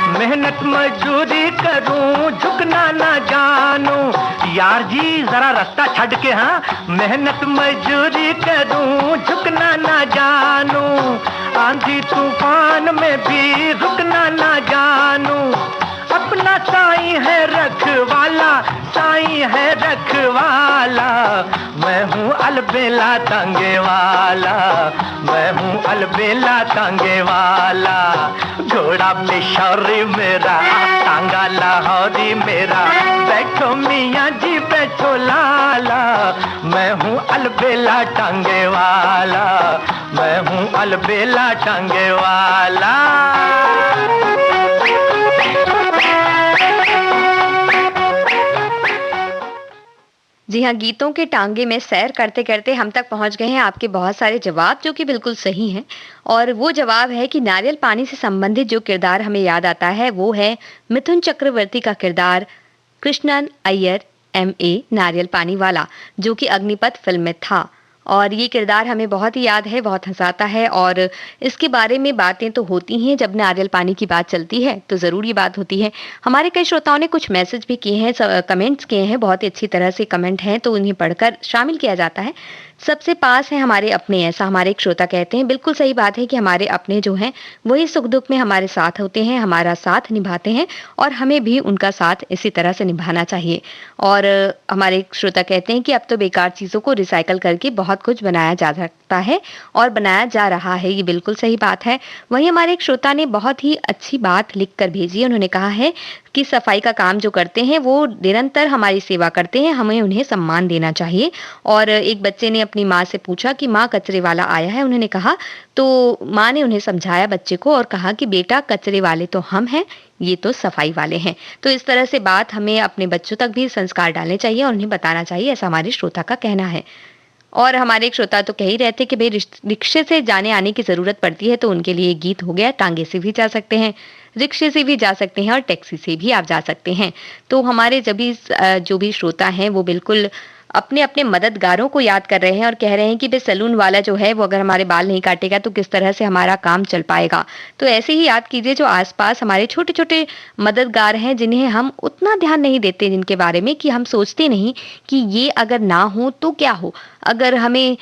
मेहनत मजदूरी करूं झुकना ना जानूं, यार जी जरा रास्ता छड़ के, हाँ मेहनत मजदूरी करूं झुकना ना जानूं, आंधी तूफान में भी रुकना ना जानूं, अपना साईं है रखवाला, साईं है रखवाला, मैं हूँ अलबेला टांगे वाला, मैं हूँ अलबेला टांगे वाला। घोड़ा पेशौरी मेरा, टांगा लाहौरी मेरा, बैठो मियाँ जी बैठो लाला, मैं हूँ अलबेला टांगे वाला, मैं हूँ अलबेला टांगे वाला। जी हाँ, गीतों के टांगे में सैर करते करते हम तक पहुंच गए हैं आपके बहुत सारे जवाब जो कि बिल्कुल सही हैं। और वो जवाब है कि नारियल पानी से संबंधित जो किरदार हमें याद आता है वो है मिथुन चक्रवर्ती का किरदार कृष्णन अय्यर MA नारियल पानी वाला, जो कि अग्निपथ फिल्म में था। और ये किरदार हमें बहुत ही याद है, बहुत हंसाता है। और इसके बारे में बातें तो होती हैं, जब नारियल पानी की बात चलती है तो ज़रूर ये बात होती है। हमारे कई श्रोताओं ने कुछ मैसेज भी किए हैं, कमेंट्स किए हैं, बहुत ही अच्छी तरह से कमेंट हैं, तो उन्हें पढ़कर शामिल किया जाता है। सबसे पास है हमारे अपने, ऐसा हमारे एक श्रोता कहते हैं। बिल्कुल सही बात है कि हमारे अपने जो हैं वही सुख दुख में हमारे साथ होते हैं, हमारा साथ निभाते हैं, और हमें भी उनका साथ इसी तरह से निभाना चाहिए। और हमारे एक श्रोता कहते हैं कि अब तो बेकार चीज़ों को रिसाइकल करके बहुत कुछ बनाया जा सकता है और बनाया जा रहा है। ये बिल्कुल सही बात है। वहीं हमारे एक श्रोता ने बहुत ही अच्छी बात लिख कर भेजी है। उन्होंने कहा है कि सफाई का काम जो करते हैं वो निरंतर हमारी सेवा करते हैं, हमें उन्हें सम्मान देना चाहिए। और एक बच्चे ने अपनी माँ से पूछा कि माँ कचरे वाला आया है, उन्होंने कहा। तो माँ ने उन्हें समझाया बच्चे को और कहा कि बेटा कचरे वाले तो हम हैं, ये तो सफाई वाले हैं। तो इस तरह से बात हमें अपने बच्चों तक भी संस्कार डालने चाहिए और उन्हें बताना चाहिए, ऐसा हमारे श्रोता का कहना है। और हमारे एक श्रोता तो कह ही रहे थे कि भई रिक्शे से जाने-आने की ज़रूरत पड़ती है, तो उनके लिए गीत हो गया, टांगे से भी जा सकते हैं, रिक्शे से भी जा सकते हैं और टैक्सी से भी आप जा सकते हैं। तो हमारे जो भी श्रोता हैं वो बिल्कुल अपने-अपने मददगारों को याद कर रहे हैं और कह रहे हैं कि भई सैलून वाला जो है वो अगर हमारे बाल नहीं काटेगा तो किस तरह से हमारा काम चल पाएगा। तो ऐसे ही याद कीजिए जो आस-पास हमारे छोटे-छोटे मददगार हैं जिन्हें हम उतना ध्यान नहीं देते जिनके बारे में कि हम सोचते नहीं कि ये अगर ना हो तो क्या हो? अगर हमें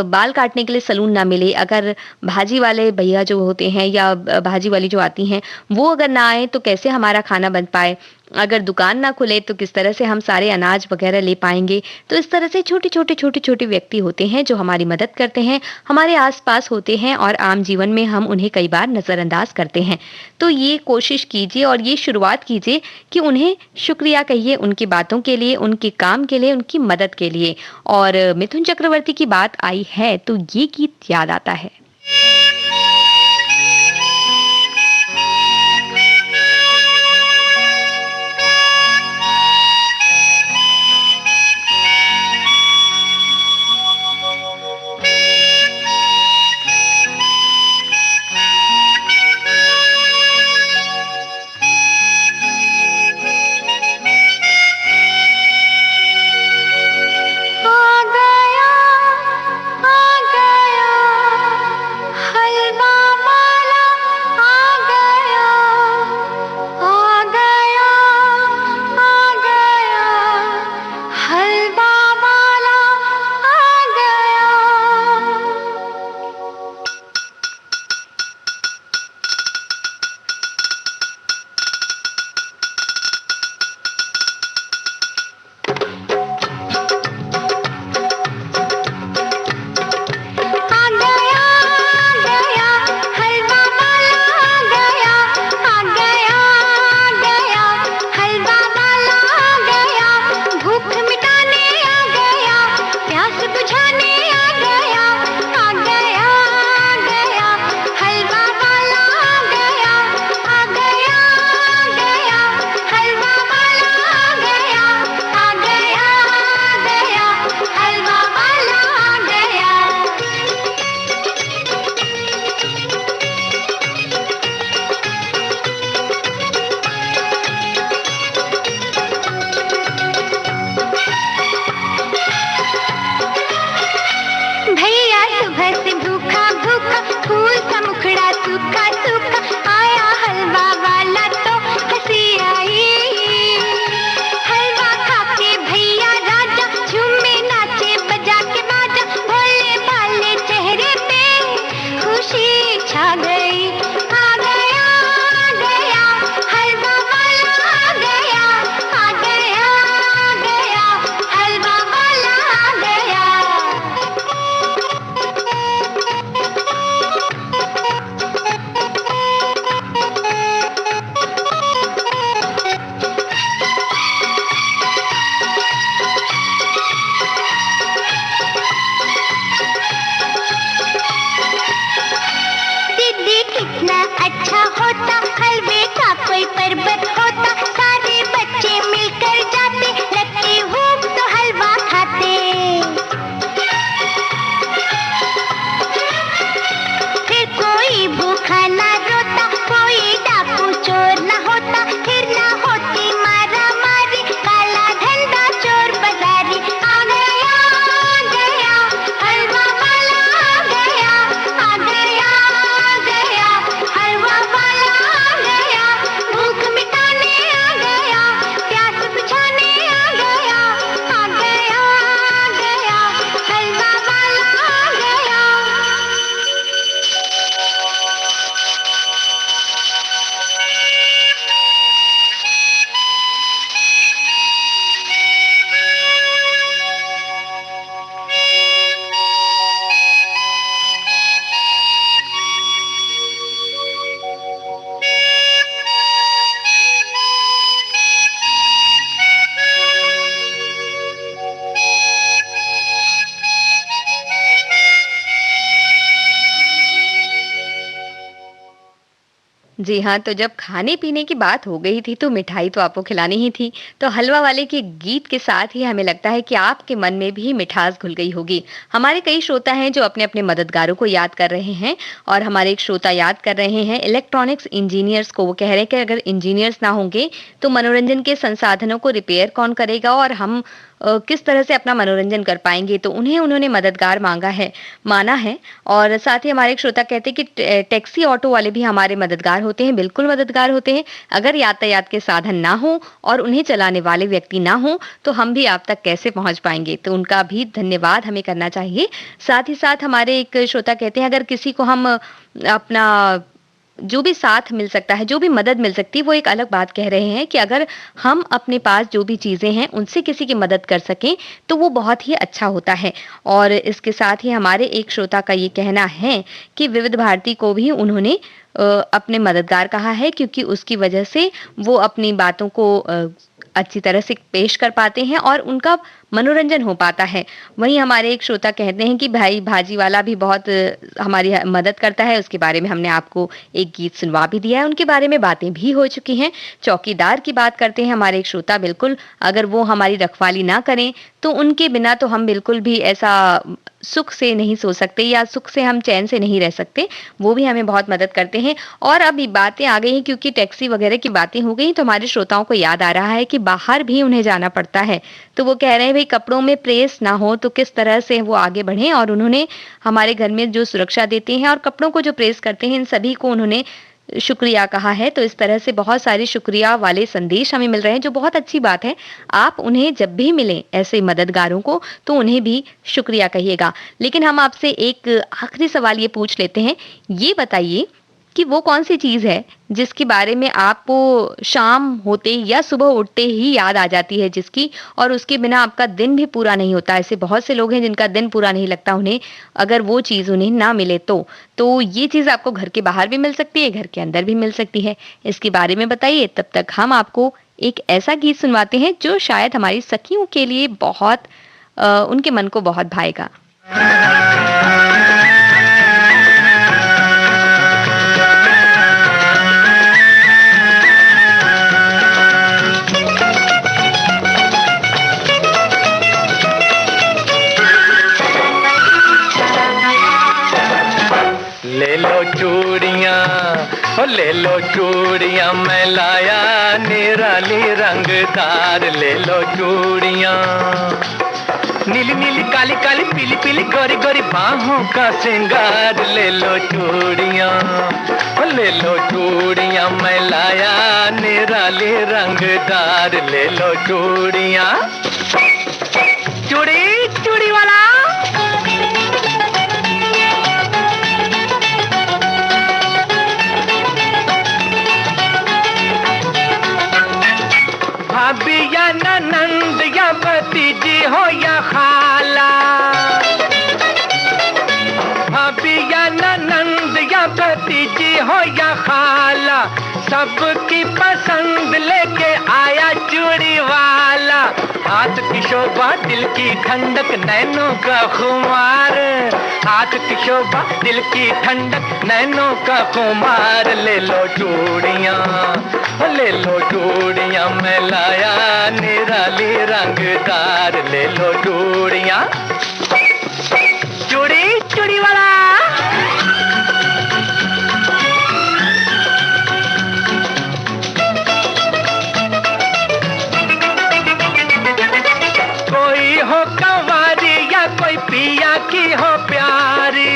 बाल काटने के लिए सैलून ना मिले, अगर भाजी वाले भैया जो होते हैं या भाजी वाली जो आती हैं, वो अगर ना आएँ तो कैसे हमारा खाना बन पाए? अगर दुकान ना खुले तो किस तरह से हम सारे अनाज वगैरह ले पाएँगे? तो इस तरह से छोटे-छोटे व्यक्ति होते हैं जो हमारी मदद करते हैं, हमारे आस-पास होते हैं और आम जीवन में हम उन्हें कई बार नज़रअंदाज करते हैं। तो ये कोशिश कीजिए और ये शुरुआत कीजिए कि उन्हें शुक्रिया कहिए उनकी बातों के लिए, उनके काम के लिए, उनकी मदद के लिए। और मिथुन चक्रवर्ती की बात आई है तो ये गीत याद आता है। जी हाँ, तो जब खाने-पीने की बात हो गई थी तो मिठाई तो आपको खिलानी ही थी। तो हलवा वाले के गीत के साथ ही हमें लगता है कि आपके मन में भी मिठास घुल गई होगी। हमारे कई श्रोता हैं जो अपने-अपने मददगारों को याद कर रहे हैं और हमारे एक श्रोता याद कर रहे हैं इलेक्ट्रॉनिक्स इंजीनियर्स को। वो कह रहे हैं कि अगर इंजीनियर्स ना होंगे तो मनोरंजन के संसाधनों को रिपेयर कौन करेगा और हम किस तरह से अपना मनोरंजन कर पाएँगे? तो उन्होंने मददगार माना है और साथ ही हमारे एक श्रोता कहते हैं कि टैक्सी ऑटो वाले भी हमारे मददगार होते हैं, बिल्कुल मददगार होते हैं। अगर यातायात के साधन ना हो और उन्हें चलाने वाले व्यक्ति ना हो, तो हम भी आप तक कैसे पहुँच पाएँगे? तो उनका भी धन्यवाद हमें करना चाहिए। साथ ही साथ हमारे एक श्रोता कहते हैं अगर किसी को हम अपना जो भी साथ मिल सकता है, जो भी मदद मिल सकती है, वो एक अलग बात कह रहे हैं कि अगर हम अपने पास जो भी चीज़ें हैं, उनसे किसी की मदद कर सकें, तो वो बहुत ही अच्छा होता है। और इसके साथ ही हमारे एक श्रोता का ये कहना है कि विविध भारती को भी उन्होंने अपने मददगार कहा है क्योंकि उसकी वजह से वो अपनी बातों को अच्छी तरह से पेश कर पाते हैं और उनका मनोरंजन हो पाता है। वहीं हमारे एक श्रोता कहते हैं कि भाई भाजी वाला भी बहुत हमारी मदद करता है, उसके बारे में हमने आपको एक गीत सुनवा भी दिया है, उनके बारे में बातें भी हो चुकी हैं। चौकीदार की बात करते हैं हमारे एक श्रोता बिल्कुल, अगर वो हमारी रखवाली ना करें, तो उनके बिना तो हम बिल्कुल भी ऐसा सुख से नहीं सो सकते या सुख से हम चैन से नहीं रह सकते। वो भी हमें बहुत मदद करते हैं और अब ये बातें आ गई हैं क्योंकि टैक्सी वगैरह की बातें हो गई, तो हमारे श्रोताओं को याद आ रहा है कि बाहर भी उन्हें जाना पड़ता है। तो वो कह रहे हैं भई कपड़ों में प्रेस ना हो तो किस तरह से वो आगे बढ़ें और उन्होंने हमारे घर में जो सुरक्षा देते हैं और कपड़ों को जो प्रेस करते हैं, इन सभी को उन्होंने शुक्रिया कहा है। तो इस तरह से बहुत सारे शुक्रिया वाले संदेश हमें मिल रहे हैं, जो बहुत अच्छी बात है। आप उन्हें जब भी मिलें ऐसे मददगारों को, तो उन्हें भी शुक्रिया कहिएगा। लेकिन हम आपसे एक आखिरी सवाल ये पूछ लेते हैं, ये बताइए कि वो कौन-सी चीज़ है जिसके बारे में आपको शाम होते या सुबह उठते ही याद आ जाती है जिसकी और उसके बिना आपका दिन भी पूरा नहीं होता? ऐसे बहुत से लोग हैं जिनका दिन पूरा नहीं लगता उन्हें, अगर वो चीज़ उन्हें ना मिले तो। तो ये चीज़ आपको घर के बाहर भी मिल सकती है, घर के अंदर भी मिल सकती है। इसके बारे में बताइए, तब तक हम आपको एक ऐसा गीत सुनवाते हैं जो शायद हमारी सखियों के लिए बहुत उनके मन को बहुत भाएगा। ले लो चूड़ियाँ, ओ ले लो चूड़ियाँ, मैं लाया निराली रंगदार। ले लो चूड़ियाँ, नीली नीली काली काली पीली पीली गोरी गोरी बाहों का श्रृंगार। ले लो चूड़ियाँ, ओ ले लो चूड़ियाँ, मैं लाया निराली रंगदार। ले लो चूड़ियाँ, चूड़ी चूड़ी वाला भाभी या ननंद या भतीजी हो या खाला, भाभी या ननंद या भतीजी हो या खाला, सबकी पसंद लेके आया चूड़ी वाला। हाथ की शोभा दिल की ठंडक नैनों का खुमार, हाथ की शोभा दिल की ठंडक नैनों का खुमार। ले लो चूड़ियाँ, ले लो चूड़ियाँ, मैं लाया निराली रंगदार। ले लो चूड़ियाँ, चूड़ी चूड़ी वाला कोई हो कंवारी या कोई पिया की हो प्यारी,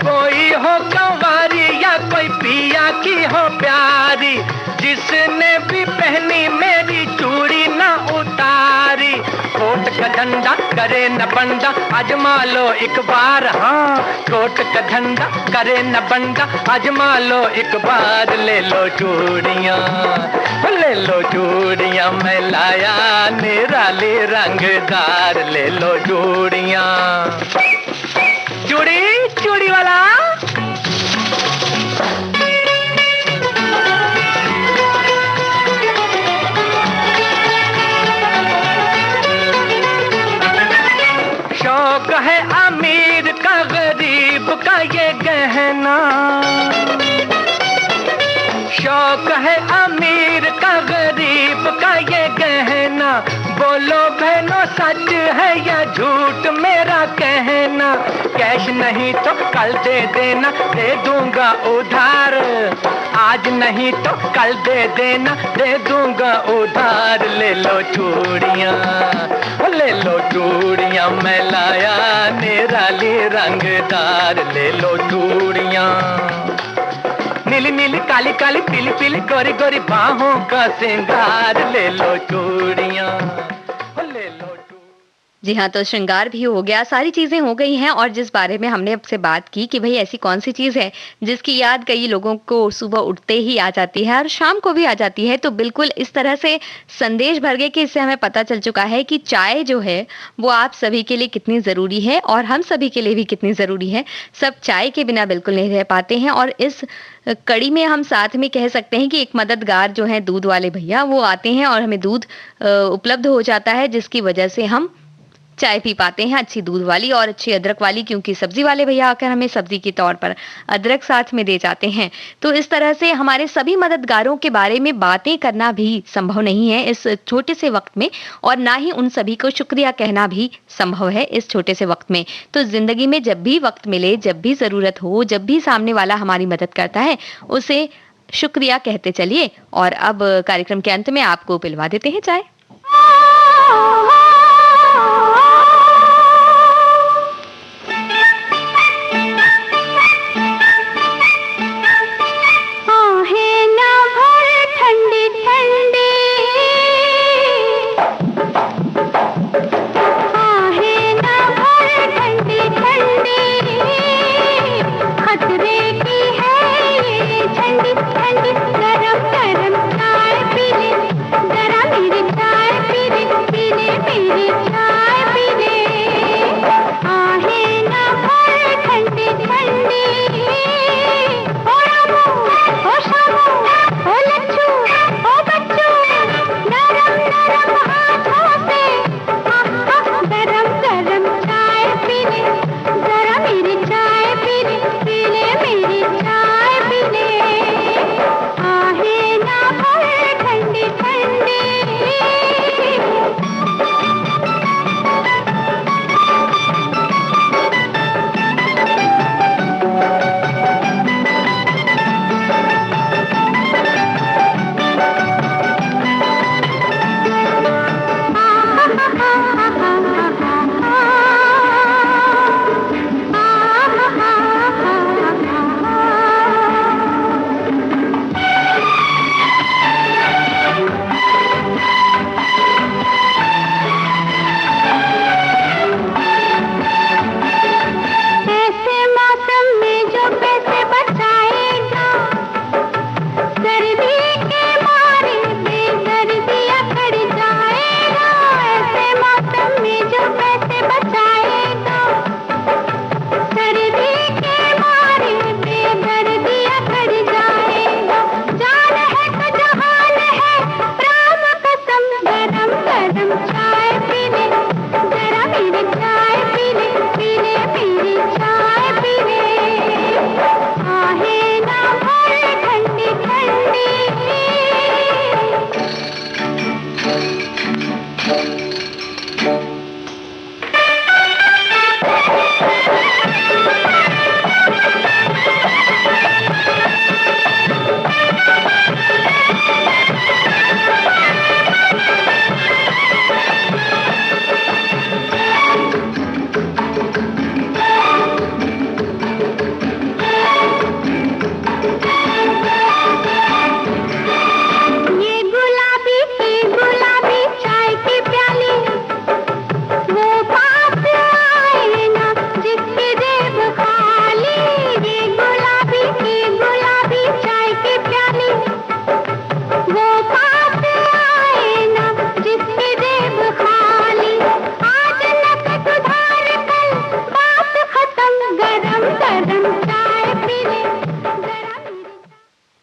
कोई हो कंवारी या कोई पिया की हो प्यारी, जिसने भी पहनी मेरी चूड़ी ना उतारी। कोट का धंधा करे न बंदा, आजमा लो एक बार। हाँ, कोट का धंधा करे न बंदा, आजमा लो एक बार। ले लो चूड़ियाँ, ले लो चूड़ियाँ, मैं लाया निराली रंगदार। ले लो चूड़ियाँ, चूड़ी चूड़ी वाला शौक है अमीर का गरीब का ये गहना, शौक है अमीर का गरीब का ये गहना, बोलो बहनों सच है या झूठ मेरा कहना। कैश नहीं तो कल दे देना, दे दूंगा उधार। आज नहीं तो कल दे देना, दे दूंगा उधार। ले लो चूड़ियाँ, ले लो चूड़ियाँ, मैं लाया निराली रंगदार। ले लो चूड़ियाँ, नीली नीली काली काली पीली पीली गोरी गोरी बाहों का श्रृंगार। ले लो चूड़ियाँ, ले लो। जी हाँ, तो श्रृंगार भी हो गया, सारी चीजें हो गई हैं। और जिस बारे में हमने आपसे बात की कि भाई ऐसी कौन सी चीज है जिसकी याद कई लोगों को सुबह उठते ही आ जाती है और शाम को भी आ जाती है, तो बिल्कुल इस तरह से संदेश भर गए कि इससे हमें पता चल चुका है कि चाय जो है वो आप सभी के लिए कितनी जरूरी है और हम सभी के लिए भी कितनी जरूरी है। सब चाय के बिना बिल्कुल नहीं रह पाते हैं। और इस कड़ी में हम साथ में कह सकते हैं कि एक मददगार जो है दूध वाले भैया, वो आते हैं और हमें दूध उपलब्ध हो जाता है, जिसकी वजह से हम चाय पी पाते हैं अच्छी दूध वाली और अच्छी अदरक वाली, क्योंकि सब्जी वाले भैया आकर हमें सब्जी के तौर पर अदरक साथ में दे जाते हैं। तो इस तरह से हमारे सभी मददगारों के बारे में बातें करना भी संभव नहीं है इस छोटे से वक्त में, और ना ही उन सभी को शुक्रिया कहना भी संभव है इस छोटे से वक्त में। तो जिंदगी में जब भी वक्त मिले, जब भी जरूरत हो, जब भी सामने वाला हमारी मदद करता है, उसे शुक्रिया कहते चलिए। और अब कार्यक्रम के अंत में आपको पिलवा देते हैं चाय।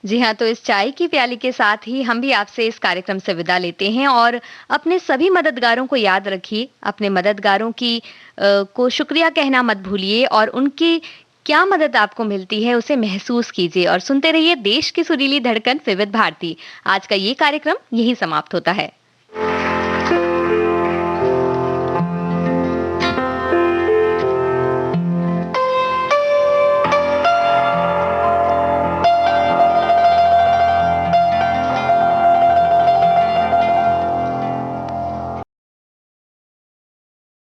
जी हाँ, तो इस चाय की प्याली के साथ ही हम भी आपसे इस कार्यक्रम से विदा लेते हैं। और अपने सभी मददगारों को याद रखिए, अपने मददगारों की को शुक्रिया कहना मत भूलिए और उनकी क्या मदद आपको मिलती है उसे महसूस कीजिए और सुनते रहिए देश की सुरीली धड़कन विविध भारती। आज का ये कार्यक्रम यही समाप्त होता है।